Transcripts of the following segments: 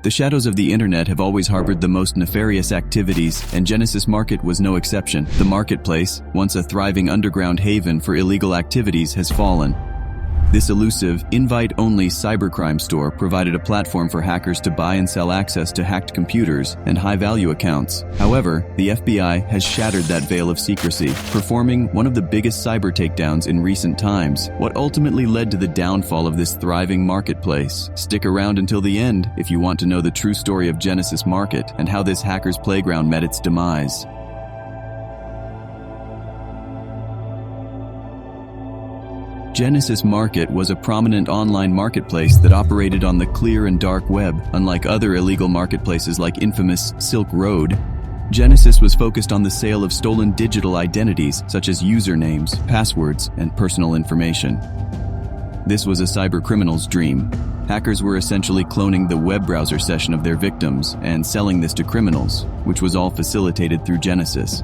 The shadows of the internet have always harbored the most nefarious activities, and Genesis Market was no exception. The marketplace, once a thriving underground haven for illegal activities, has fallen. This elusive, invite-only cybercrime store provided a platform for hackers to buy and sell access to hacked computers and high-value accounts. However, the FBI has shattered that veil of secrecy, performing one of the biggest cyber takedowns in recent times. What ultimately led to the downfall of this thriving marketplace? Stick around until the end if you want to know the true story of Genesis Market and how this hacker's playground met its demise. Genesis Market was a prominent online marketplace that operated on the clear and dark web. Unlike other illegal marketplaces like infamous Silk Road, Genesis was focused on the sale of stolen digital identities such as usernames, passwords, and personal information. This was a cybercriminal's dream. Hackers were essentially cloning the web browser session of their victims and selling this to criminals, which was all facilitated through Genesis.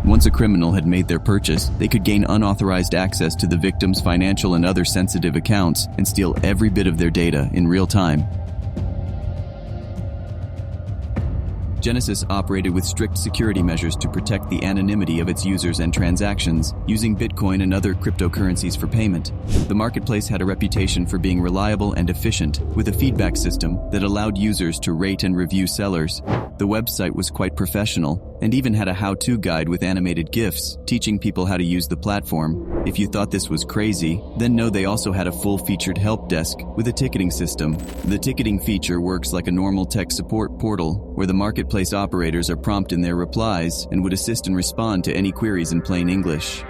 Once a criminal had made their purchase, they could gain unauthorized access to the victim's financial and other sensitive accounts and steal every bit of their data in real time. Genesis operated with strict security measures to protect the anonymity of its users and transactions, using Bitcoin and other cryptocurrencies for payment. The marketplace had a reputation for being reliable and efficient, with a feedback system that allowed users to rate and review sellers. The website was quite professional, and even had a how-to guide with animated GIFs, teaching people how to use the platform. If you thought this was crazy, then know they also had a full-featured help desk with a ticketing system. The ticketing feature works like a normal tech support portal, where the marketplace operators are prompt in their replies and would assist and respond to any queries in plain English.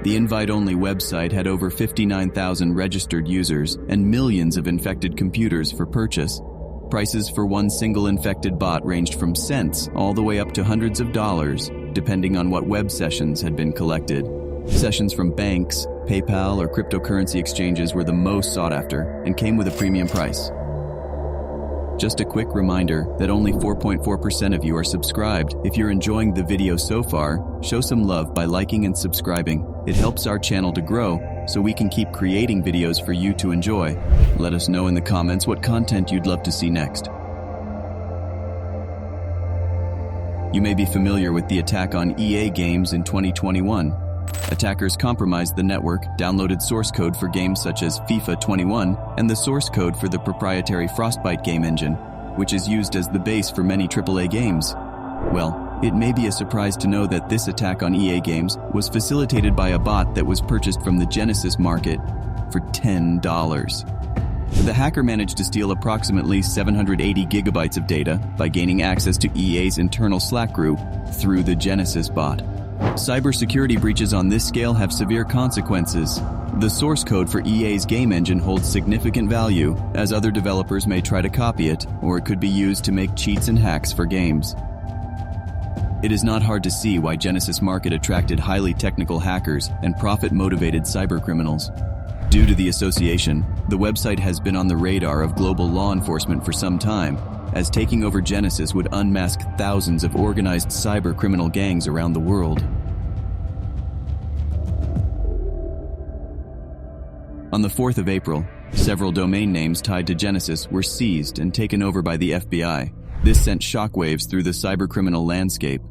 The invite-only website had over 59,000 registered users and millions of infected computers for purchase. Prices for one single infected bot ranged from cents all the way up to hundreds of dollars, depending on what web sessions had been collected. Sessions from banks, PayPal, or cryptocurrency exchanges were the most sought after and came with a premium price. Just a quick reminder that only 4.4% of you are subscribed. If you're enjoying the video so far, show some love by liking and subscribing. It helps our channel to grow, so we can keep creating videos for you to enjoy. Let us know in the comments what content you'd love to see next. You may be familiar with the attack on EA games in 2021. Attackers compromised the network, downloaded source code for games such as FIFA 21, and the source code for the proprietary Frostbite game engine, which is used as the base for many AAA games. Well, it may be a surprise to know that this attack on EA games was facilitated by a bot that was purchased from the Genesis Market for $10. The hacker managed to steal approximately 780 gigabytes of data by gaining access to EA's internal Slack group through the Genesis bot. Cybersecurity breaches on this scale have severe consequences. The source code for EA's game engine holds significant value, as other developers may try to copy it, or it could be used to make cheats and hacks for games. It is not hard to see why Genesis Market attracted highly technical hackers and profit-motivated cybercriminals. Due to the association, the website has been on the radar of global law enforcement for some time, as taking over Genesis would unmask thousands of organized cyber-criminal gangs around the world. On the 4th of April, several domain names tied to Genesis were seized and taken over by the FBI. This sent shockwaves through the cybercriminal landscape.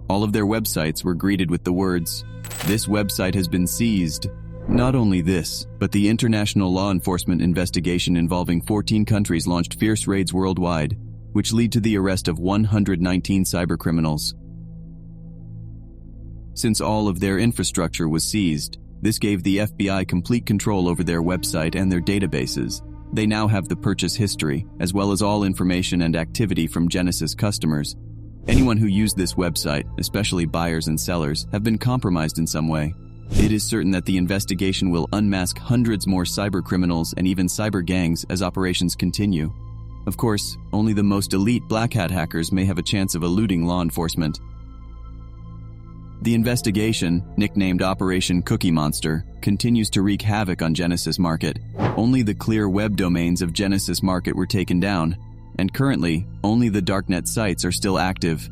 All of their websites were greeted with the words, "This website has been seized." Not only this, but the international law enforcement investigation involving 14 countries launched fierce raids worldwide, which lead to the arrest of 119 cybercriminals. Since all of their infrastructure was seized, this gave the FBI complete control over their website and their databases. They now have the purchase history, as well as all information and activity from Genesis customers. Anyone who used this website, especially buyers and sellers, have been compromised in some way. It is certain that the investigation will unmask hundreds more cybercriminals and even cyber gangs as operations continue. Of course, only the most elite black hat hackers may have a chance of eluding law enforcement. The investigation, nicknamed Operation Cookie Monster, continues to wreak havoc on Genesis Market. Only the clear web domains of Genesis Market were taken down, and currently, only the darknet sites are still active.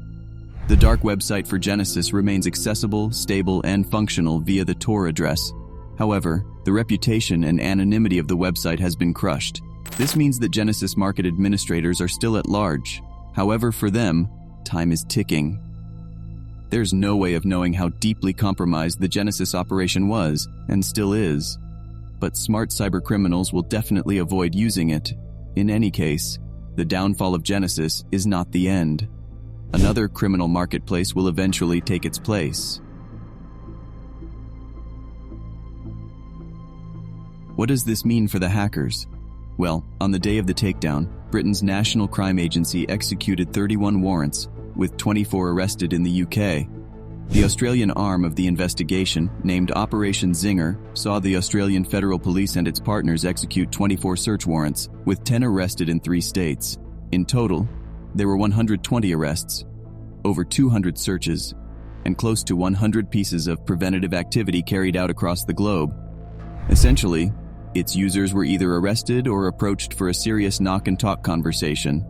The dark website for Genesis remains accessible, stable, and functional via the Tor address. However, the reputation and anonymity of the website has been crushed. This means that Genesis market administrators are still at large. However, for them, time is ticking. There's no way of knowing how deeply compromised the Genesis operation was, and still is. But smart cybercriminals will definitely avoid using it. In any case, the downfall of Genesis is not the end. Another criminal marketplace will eventually take its place. What does this mean for the hackers? Well, on the day of the takedown, Britain's National Crime Agency executed 31 warrants, with 24 arrested in the UK. The Australian arm of the investigation, named Operation Zinger, saw the Australian Federal Police and its partners execute 24 search warrants, with 10 arrested in 3 states. In total, there were 120 arrests, over 200 searches, and close to 100 pieces of preventative activity carried out across the globe. Essentially, its users were either arrested or approached for a serious knock-and-talk conversation.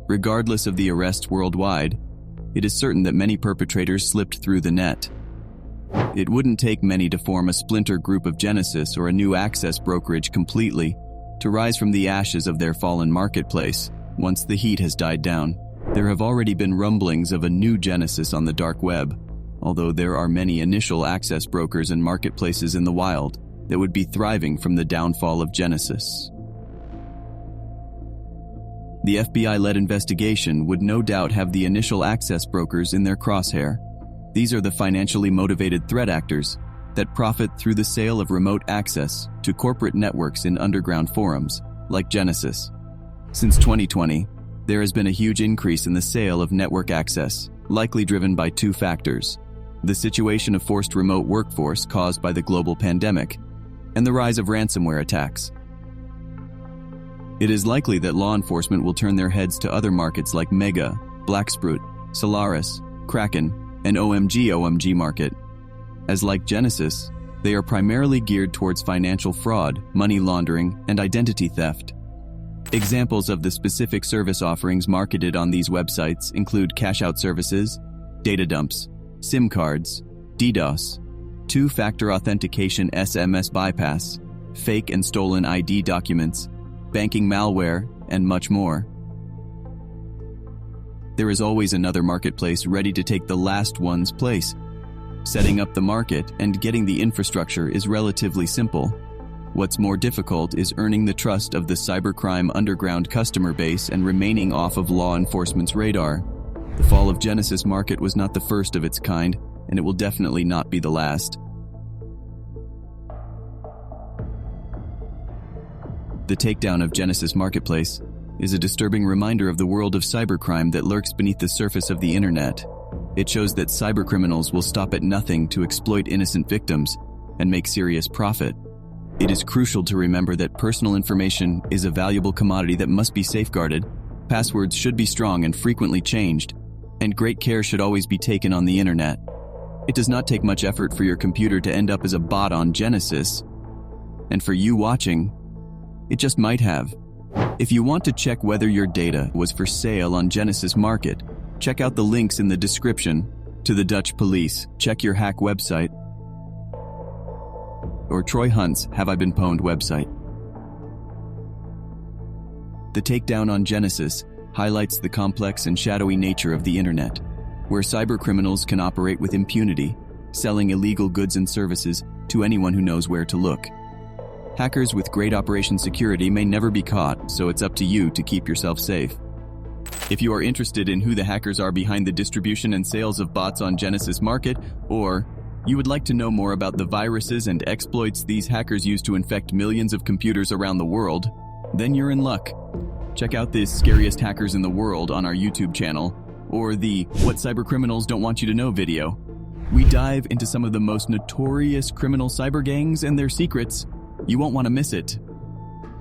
Regardless of the arrests worldwide, it is certain that many perpetrators slipped through the net. It wouldn't take many to form a splinter group of Genesis or a new access brokerage completely to rise from the ashes of their fallen marketplace once the heat has died down. There have already been rumblings of a new Genesis on the dark web, although there are many initial access brokers and marketplaces in the wild that would be thriving from the downfall of Genesis. The FBI-led investigation would no doubt have the initial access brokers in their crosshair. These are the financially motivated threat actors that profit through the sale of remote access to corporate networks in underground forums, like Genesis. Since 2020, there has been a huge increase in the sale of network access, likely driven by 2 factors: the situation of forced remote workforce caused by the global pandemic, and the rise of ransomware attacks. It is likely that law enforcement will turn their heads to other markets like Mega, Blacksprout, Solaris, Kraken, and OMG market, as like Genesis, they are primarily geared towards financial fraud, money laundering, and identity theft. Examples of the specific service offerings marketed on these websites include cash-out services, data dumps, SIM cards, DDoS, 2-factor authentication SMS bypass, fake and stolen ID documents, banking malware, and much more. There is always another marketplace ready to take the last one's place. Setting up the market and getting the infrastructure is relatively simple. What's more difficult is earning the trust of the cybercrime underground customer base and remaining off of law enforcement's radar. The fall of Genesis market was not the first of its kind, and it will definitely not be the last. The takedown of Genesis Marketplace is a disturbing reminder of the world of cybercrime that lurks beneath the surface of the internet. It shows that cybercriminals will stop at nothing to exploit innocent victims and make serious profit. It is crucial to remember that personal information is a valuable commodity that must be safeguarded. Passwords should be strong and frequently changed, and great care should always be taken on the internet. It does not take much effort for your computer to end up as a bot on Genesis, and for you watching, it just might have. If you want to check whether your data was for sale on Genesis Market, check out the links in the description to the Dutch police, check your hack website, or Troy Hunt's Have I Been Pwned website. The takedown on Genesis highlights the complex and shadowy nature of the internet, where cybercriminals can operate with impunity, selling illegal goods and services to anyone who knows where to look. Hackers with great operation security may never be caught, so it's up to you to keep yourself safe. If you are interested in who the hackers are behind the distribution and sales of bots on Genesis Market, or you would like to know more about the viruses and exploits these hackers use to infect millions of computers around the world, then you're in luck. Check out the Scariest Hackers in the World on our YouTube channel, or the What Cybercriminals Don't Want You to Know video. We dive into some of the most notorious criminal cyber gangs and their secrets. You won't want to miss it.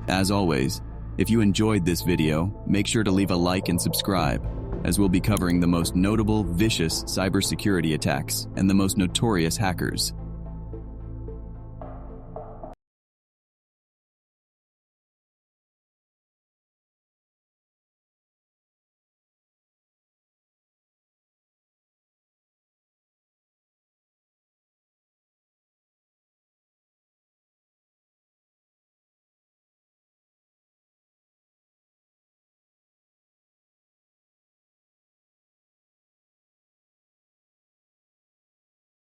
As always, if you enjoyed this video, make sure to leave a like and subscribe, as we'll be covering the most notable, vicious cybersecurity attacks and the most notorious hackers.